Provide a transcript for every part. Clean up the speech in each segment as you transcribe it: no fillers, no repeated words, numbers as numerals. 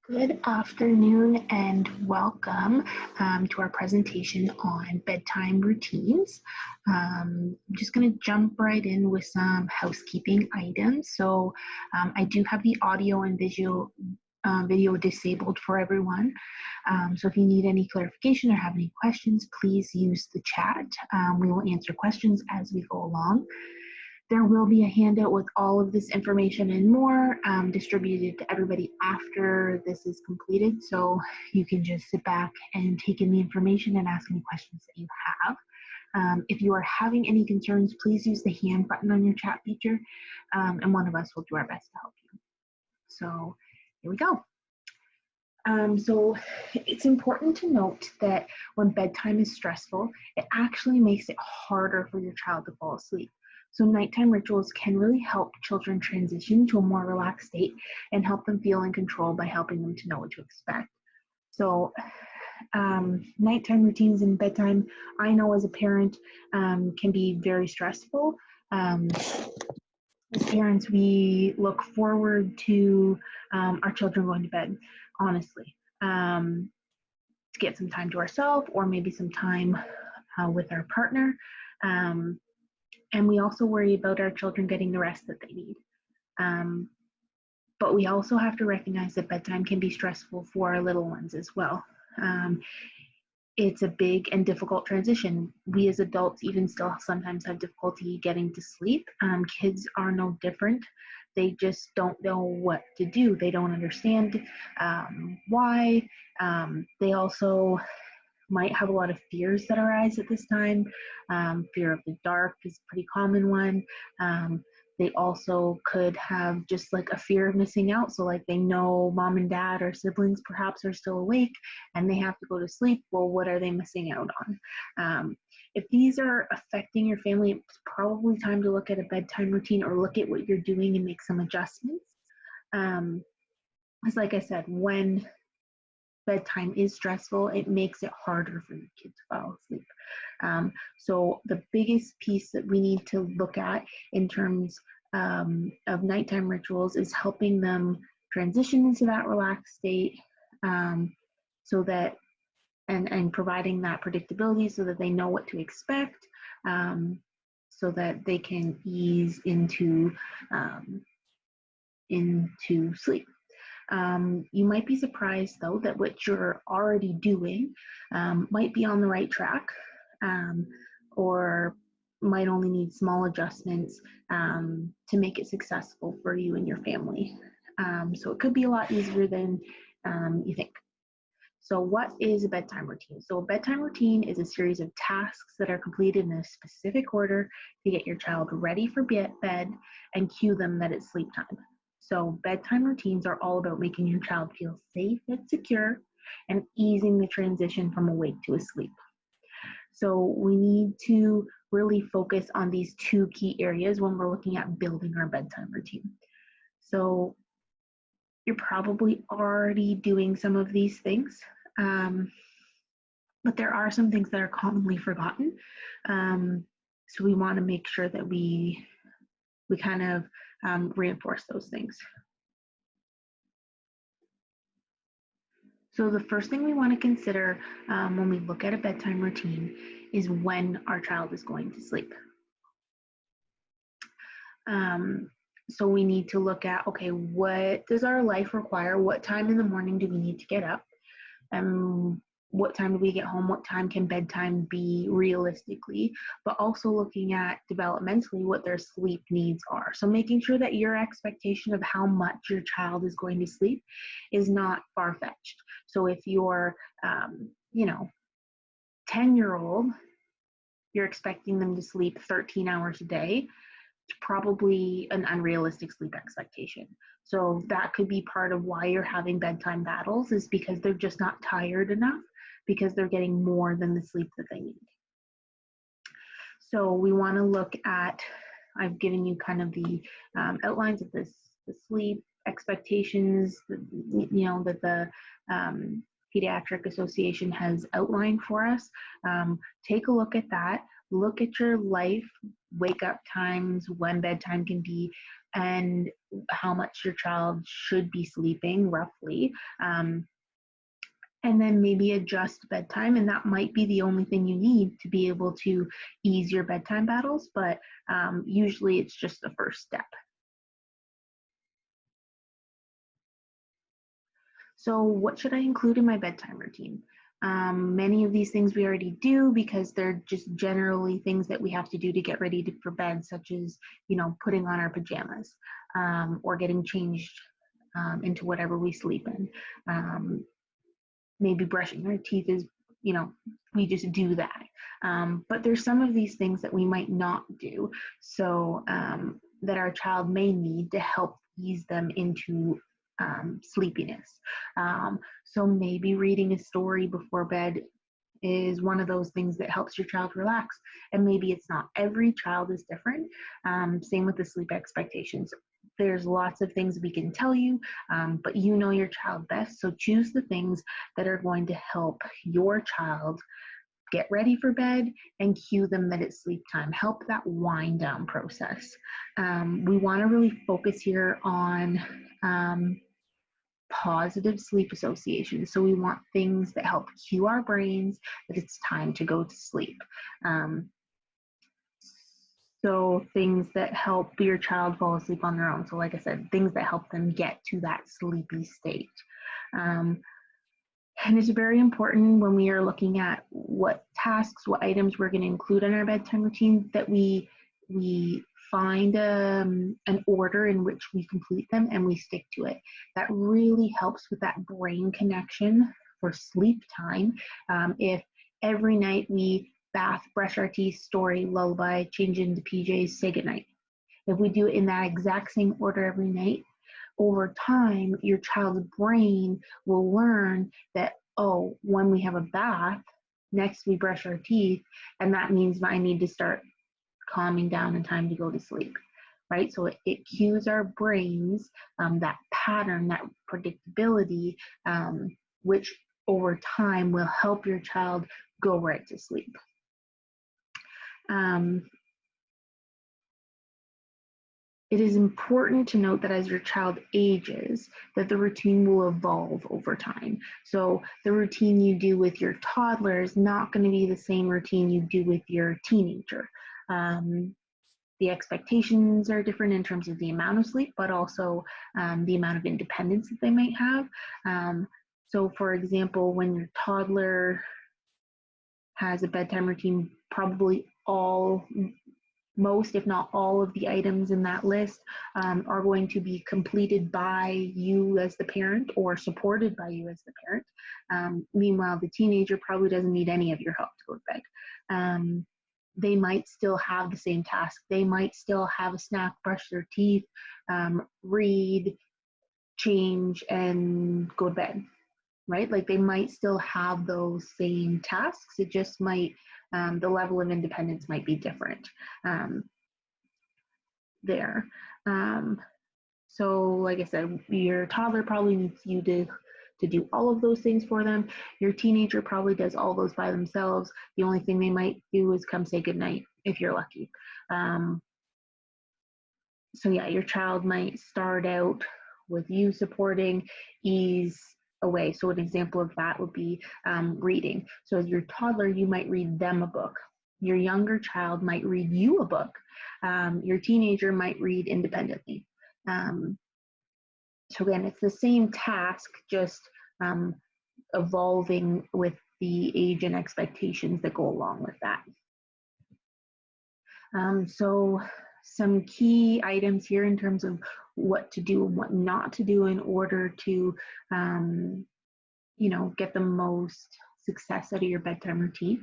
Good afternoon and welcome to our presentation on bedtime routines. I'm just going to jump right in with some housekeeping items. I do have the audio and video disabled for everyone. So if you need any clarification or have any questions, please use the chat. We will answer questions as we go along. There will be a handout with all of this information and more distributed to everybody after this is completed. So you can just sit back and take in the information and ask any questions that you have. If you are having any concerns, please use the hand button on your chat feature, and one of us will do our best to help you. So here we go. So it's important to note that when bedtime is stressful, it actually makes it harder for your child to fall asleep. So nighttime rituals can really help children transition to a more relaxed state and help them feel in control by helping them to know what to expect. So nighttime routines and bedtime, I know as a parent, can be very stressful. As parents, we look forward to our children going to bed, honestly, to get some time to ourselves or maybe some time with our partner. And we also worry about our children getting the rest that they need. But we also have to recognize that bedtime can be stressful for our little ones as well. It's a big and difficult transition. We as adults even still sometimes have difficulty getting to sleep. Kids are no different. They just don't know what to do. They don't understand why. They also might have a lot of fears that arise at this time. Fear of the dark is a pretty common one. They also could have just like a fear of missing out. So like they know mom and dad or siblings perhaps are still awake and they have to go to sleep. Well, what are they missing out on? If these are affecting your family, it's probably time to look at a bedtime routine or look at what you're doing and make some adjustments. Because like I said, when bedtime is stressful, it makes it harder for your kids to fall asleep. So the biggest piece that we need to look at in terms of nighttime rituals is helping them transition into that relaxed state, so that and providing that predictability so that they know what to expect, so that they can ease into sleep. You might be surprised, though, that what you're already doing might be on the right track, or might only need small adjustments to make it successful for you and your family. So it could be a lot easier than you think. So what is a bedtime routine? So a bedtime routine is a series of tasks that are completed in a specific order to get your child ready for bed and cue them that it's sleep time. So bedtime routines are all about making your child feel safe and secure and easing the transition from awake to asleep. So we need to really focus on these two key areas when we're looking at building our bedtime routine. So you're probably already doing some of these things, but there are some things that are commonly forgotten. So we want to make sure that we kind of reinforce those things. So the first thing we want to consider when we look at a bedtime routine is when our child is going to sleep. So we need to look at, okay, what does our life require? What time in the morning do we need to get up? What time do we get home? What time can bedtime be realistically? But also looking at developmentally what their sleep needs are. So making sure that your expectation of how much your child is going to sleep is not far-fetched. So if you're, 10-year-old, you're expecting them to sleep 13 hours a day, it's probably an unrealistic sleep expectation. So that could be part of why you're having bedtime battles, is because they're just not tired enough, because they're getting more than the sleep that they need. So we want to look at, I've given you kind of the outlines of the sleep expectations, that the Pediatric Association has outlined for us. Take a look at that. Look at your life, wake up times, when bedtime can be. and how much your child should be sleeping roughly. And then maybe adjust bedtime, and that might be the only thing you need to be able to ease your bedtime battles, but usually it's just the first step. So what should I include in my bedtime routine? Many of these things we already do because they're just generally things that we have to do to get ready for bed, such as, putting on our pajamas, or getting changed into whatever we sleep in. Maybe brushing our teeth is, we just do that. But there's some of these things that we might not do, so that our child may need to help ease them into sleepiness. So maybe reading a story before bed is one of those things that helps your child relax. And maybe it's not. Every child is different. Same with the sleep expectations. There's lots of things we can tell you, but you know your child best. So choose the things that are going to help your child get ready for bed and cue them that it's sleep time. Help that wind down process. We want to really focus here on positive sleep associations. So we want things that help cue our brains that it's time to go to sleep. So things that help your child fall asleep on their own. So like I said, things that help them get to that sleepy state. And it's very important when we are looking at what tasks, what items we're going to include in our bedtime routine, that we find an order in which we complete them and we stick to it. That really helps with that brain connection for sleep time. If every night we bath, brush our teeth, story, lullaby, change into PJs, say goodnight. If we do it in that exact same order every night, over time, your child's brain will learn that, oh, when we have a bath, next we brush our teeth, and that means I need to start calming down and time to go to sleep, right? So it cues our brains, that pattern, that predictability, which over time will help your child go right to sleep. It is important to note that as your child ages, that the routine will evolve over time. So the routine you do with your toddler is not going to be the same routine you do with your teenager. The expectations are different in terms of the amount of sleep, but also the amount of independence that they might have. So for example, when your toddler has a bedtime routine, probably most, if not all, of the items in that list are going to be completed by you as the parent or supported by you as the parent. Meanwhile, the teenager probably doesn't need any of your help to go to bed. They might still have the same task. They might still have a snack, brush their teeth, read, change, and go to bed, right? Like they might still have those same tasks. It just might, the level of independence might be different there. So like I said, your toddler probably needs you to do all of those things for them. Your teenager probably does all those by themselves. The only thing they might do is come say goodnight if you're lucky. So yeah, your child might start out with you supporting, ease away. So an example of that would be reading. So as your toddler, you might read them a book. Your younger child might read you a book. Your teenager might read independently. So again, it's the same task, just evolving with the age and expectations that go along with that. So some key items here in terms of what to do and what not to do in order to, get the most success out of your bedtime routine.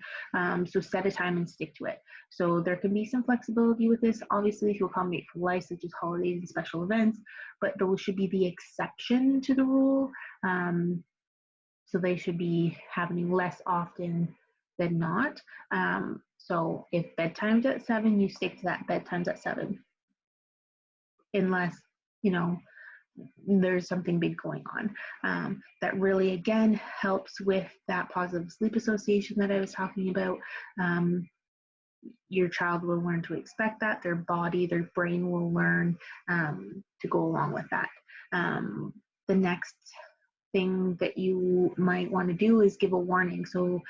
So set a time and stick to it. So there can be some flexibility with this, obviously, if you accommodate for life, such as holidays and special events, but those should be the exception to the rule. So they should be happening less often than not. So if bedtime's at 7, you stick to that. Bedtime's at 7, unless there's something big going on. That really again helps with that positive sleep association that I was talking about. your child will learn to expect that. Their body, their brain will learn to go along with that. The next thing that you might want to do is give a warning. So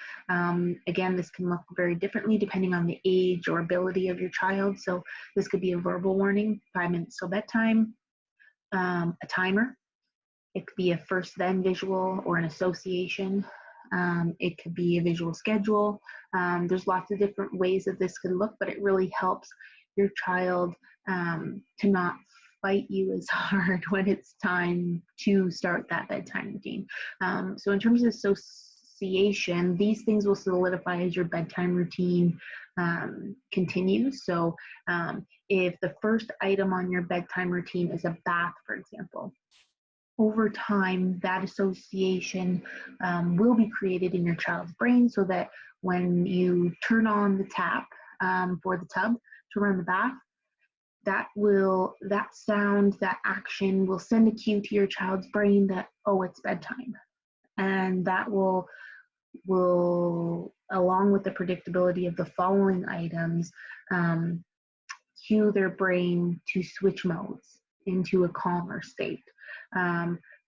again, this can look very differently depending on the age or ability of your child. So this could be a verbal warning, 5 minutes till bedtime, a timer. It could be a first then visual or an association. It could be a visual schedule. There's lots of different ways that this could look, but it really helps your child to not fight you as hard when it's time to start that bedtime routine. So in terms of association, these things will solidify as your bedtime routine continues. So if the first item on your bedtime routine is a bath, for example, over time, that association will be created in your child's brain so that when you turn on the tap for the tub to run the bath, that sound, that action will send a cue to your child's brain that, oh, it's bedtime. And that will along with the predictability of the following items, cue their brain to switch modes into a calmer state.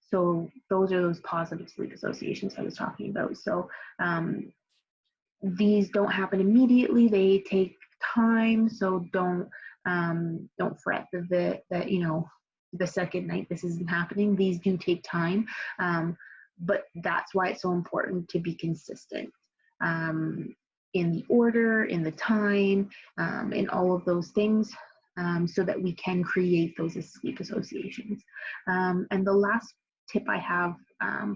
So those are those positive sleep associations I was talking about. So these don't happen immediately; they take time. So don't fret that the second night this isn't happening. These do take time, but that's why it's so important to be consistent. In the order, in the time, in all of those things, so that we can create those sleep associations. And the last tip I have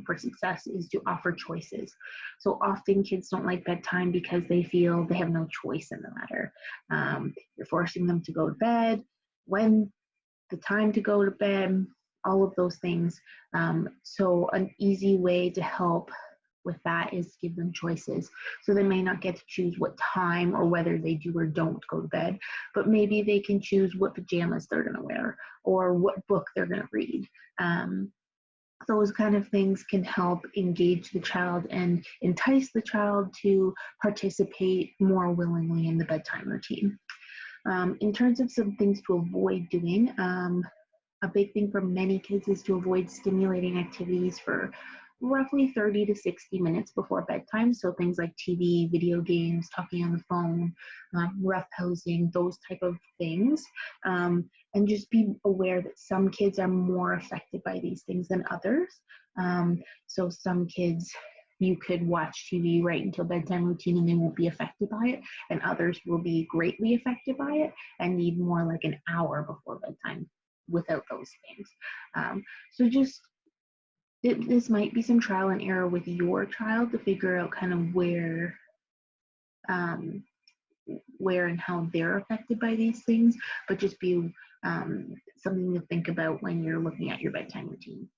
for success is to offer choices. So often kids don't like bedtime because they feel they have no choice in the matter. You're forcing them to go to bed, when the time to go to bed, all of those things. So an easy way to help with that is give them choices. So they may not get to choose what time or whether they do or don't go to bed, but maybe they can choose what pajamas they're going to wear or what book they're going to read. Those kind of things can help engage the child and entice the child to participate more willingly in the bedtime routine. In terms of some things to avoid doing, a big thing for many kids is to avoid stimulating activities for roughly 30 to 60 minutes before bedtime. So things like TV, video games, talking on the phone, roughhousing, those type of things. And just be aware that some kids are more affected by these things than others. So some kids, you could watch TV right until bedtime routine and they won't be affected by it, and others will be greatly affected by it and need more like an hour before bedtime without those things. So just this might be some trial and error with your child to figure out kind of where and how they're affected by these things, but just be something to think about when you're looking at your bedtime routine.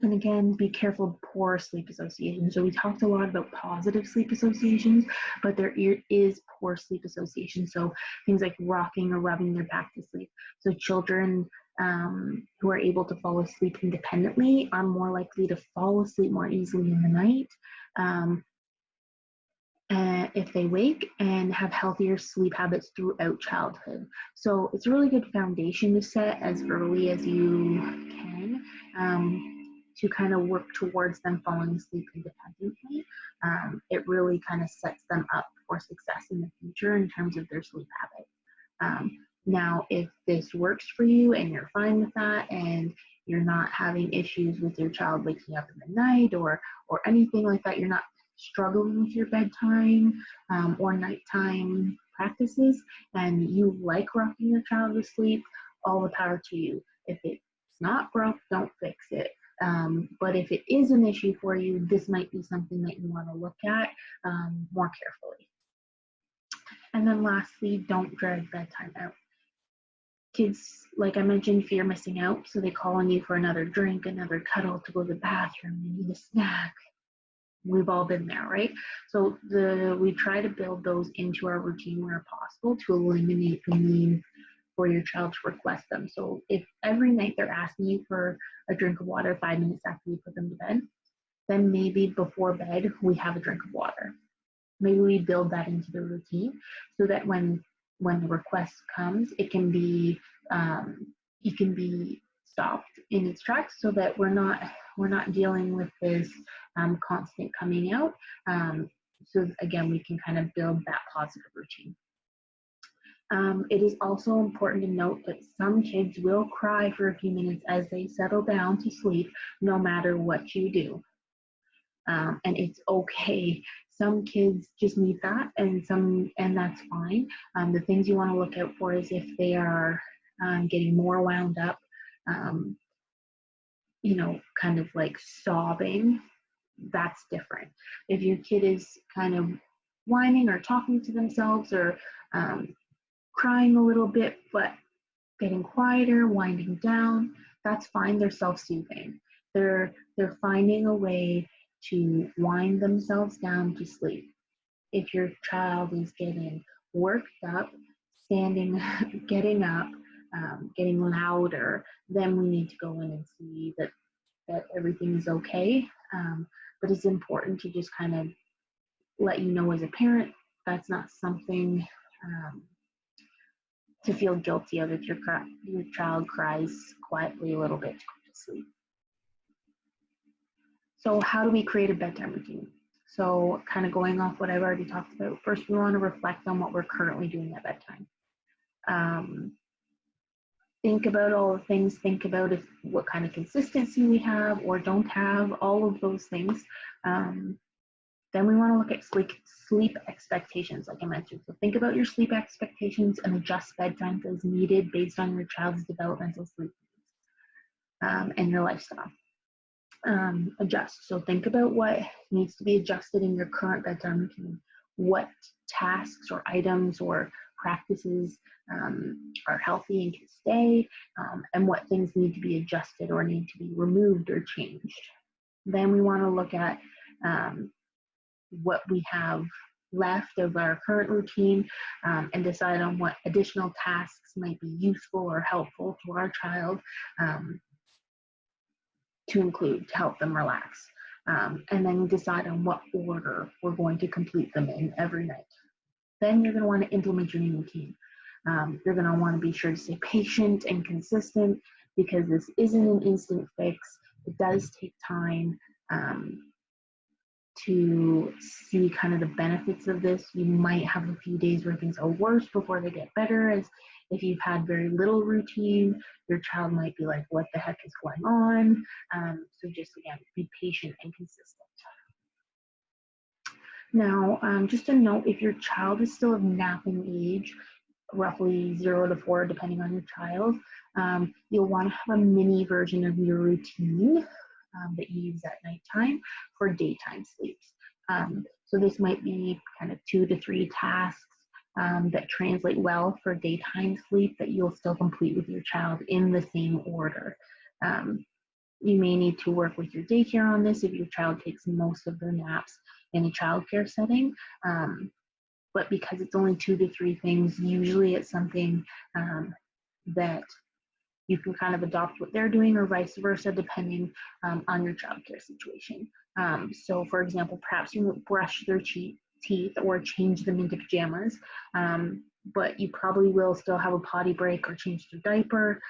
And again, be careful of poor sleep associations. So we talked a lot about positive sleep associations, but there is poor sleep association. So things like rocking or rubbing their back to sleep. So children who are able to fall asleep independently are more likely to fall asleep more easily in the night if they wake, and have healthier sleep habits throughout childhood. So it's a really good foundation to set as early as you can to kind of work towards them falling asleep independently. It really kind of sets them up for success in the future in terms of their sleep habits. Now, if this works for you and you're fine with that and you're not having issues with your child waking up in the night or anything like that, you're not struggling with your bedtime or nighttime practices, and you like rocking your child to sleep, all the power to you. If it's not broke, don't fix it. But if it is an issue for you, this might be something that you want to look at more carefully. And then lastly, don't drag bedtime out. Kids, like I mentioned, fear missing out, so they call on you for another drink, another cuddle, to go to the bathroom, they need a snack. We've all been there, right? So we try to build those into our routine where possible to eliminate the need for your child to request them. So if every night they're asking you for a drink of water 5 minutes after you put them to bed, then maybe before bed we have a drink of water. maybe we build that into the routine so that when the request comes, it can be stopped in its tracks, so that we're not dealing with this constant coming out. So again, we can kind of build that positive routine. It is also important to note that some kids will cry for a few minutes as they settle down to sleep, no matter what you do. And it's okay. Some kids just need that, and that's fine. The things you want to look out for is if they are getting more wound up, um, kind of like sobbing. That's different. If your kid is kind of whining or talking to themselves, or crying a little bit, but getting quieter, winding down, that's fine. They're self-soothing. They're finding a way to wind themselves down to sleep. If your child is getting worked up, standing, getting up, getting louder, then we need to go in and see that everything is okay. But it's important to just kind of let you know as a parent that's not something to feel guilty of if your child cries quietly a little bit to go to sleep. So how do we create a bedtime routine? So kind of going off what I've already talked about, first we want to reflect on what we're currently doing at bedtime. Think about all the things, think about what kind of consistency we have or don't have, all of those things. Then we want to look at sleep expectations, like I mentioned. So think about your sleep expectations and adjust bedtimes as needed based on your child's developmental sleep needs and your lifestyle. Adjust. So think about what needs to be adjusted in your current bedtime routine. What tasks or items or practices are healthy and can stay, and what things need to be adjusted or need to be removed or changed. Then we want to look at what we have left of our current routine and decide on what additional tasks might be useful or helpful to our child to include to help them relax. And then decide on what order we're going to complete them in every night. Then you're going to want to implement your new routine. You're going to want to be sure to stay patient and consistent, because this isn't an instant fix. It does take time to see kind of the benefits of this. You might have a few days where things are worse before they get better, as if you've had very little routine, your child might be like, what the heck is going on? So just again, be patient and consistent. Now, just a note, if your child is still of napping age, roughly 0 to 4, depending on your child, you'll want to have a mini version of your routine that you use at nighttime for daytime sleeps. So this might be kind of 2 to 3 tasks that translate well for daytime sleep that you'll still complete with your child in the same order. You may need to work with your daycare on this if your child takes most of their naps in a childcare setting. But because it's only 2 to 3 things, usually it's something that you can kind of adopt what they're doing, or vice versa, depending on your childcare situation. So for example, perhaps you won't brush their teeth or change them into pajamas, but you probably will still have a potty break or change their diaper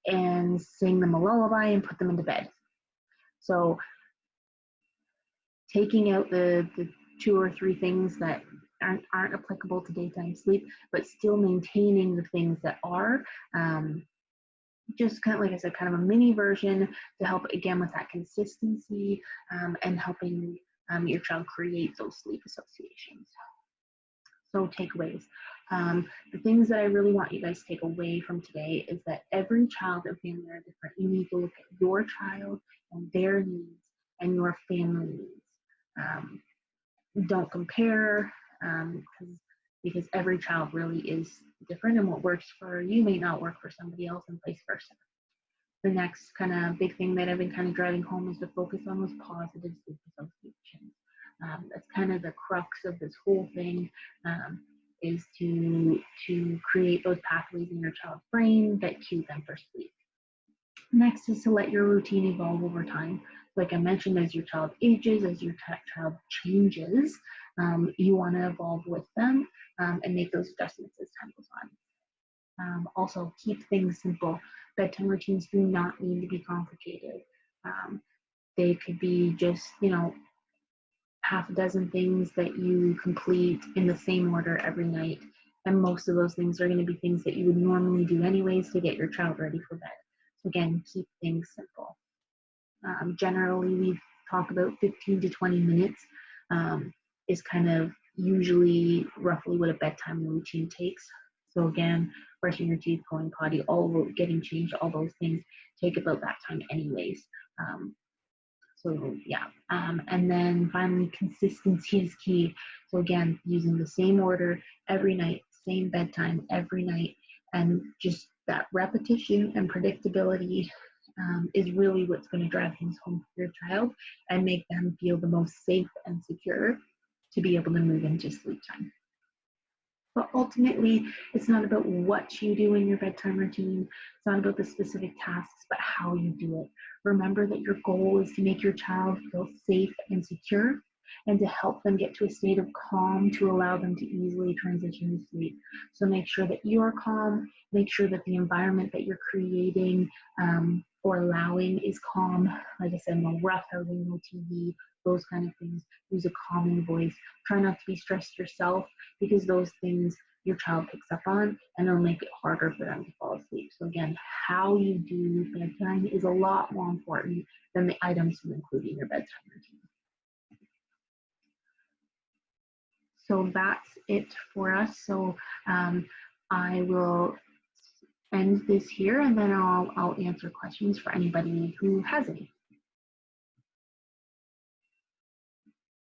and sing them a lullaby and put them into bed. So taking out the 2 or 3 things that aren't applicable to daytime sleep, but still maintaining the things that are, just kind of, like I said, kind of a mini version to help again with that consistency and helping your child create those sleep associations. So takeaways. The things that I really want you guys to take away from today is that every child and family are different. You need to look at your child and their needs and your family needs. Don't compare because every child really is different, and what works for you may not work for somebody else, and vice versa. The next kind of big thing that I've been kind of driving home is to focus on those positive sleep associations. That's kind of the crux of this whole thing, is to create those pathways in your child's brain that cue them for sleep. Next is to let your routine evolve over time. Like I mentioned, as your child ages, as your child changes, you want to evolve with them and make those adjustments as time goes on. Also, keep things simple. Bedtime routines do not need to be complicated. Um, they could be just, half a dozen things that you complete in the same order every night. And most of those things are going to be things that you would normally do anyways to get your child ready for bed. So again, keep things simple. Generally, we talk about 15 to 20 minutes is kind of usually roughly what a bedtime routine takes. So again, brushing your teeth, going potty, all getting changed, all those things take about that time anyways. Um, so yeah, and then finally, consistency is key. So again, using the same order every night, same bedtime every night, and just that repetition and predictability is really what's going to drive things home for your child and make them feel the most safe and secure to be able to move into sleep time. But ultimately, it's not about what you do in your bedtime routine. It's not about the specific tasks, but how you do it. Remember that your goal is to make your child feel safe and secure and to help them get to a state of calm to allow them to easily transition to sleep. So make sure that you're calm, make sure that the environment that you're creating or allowing is calm. Like I said, no roughhousing, no TV, those kind of things. Use a calming voice. Try not to be stressed yourself because those things your child picks up on and it'll make it harder for them to fall asleep. So again, how you do bedtime is a lot more important than the items you include in your bedtime routine. So that's it for us. So I will end this here and then I'll answer questions for anybody who has any.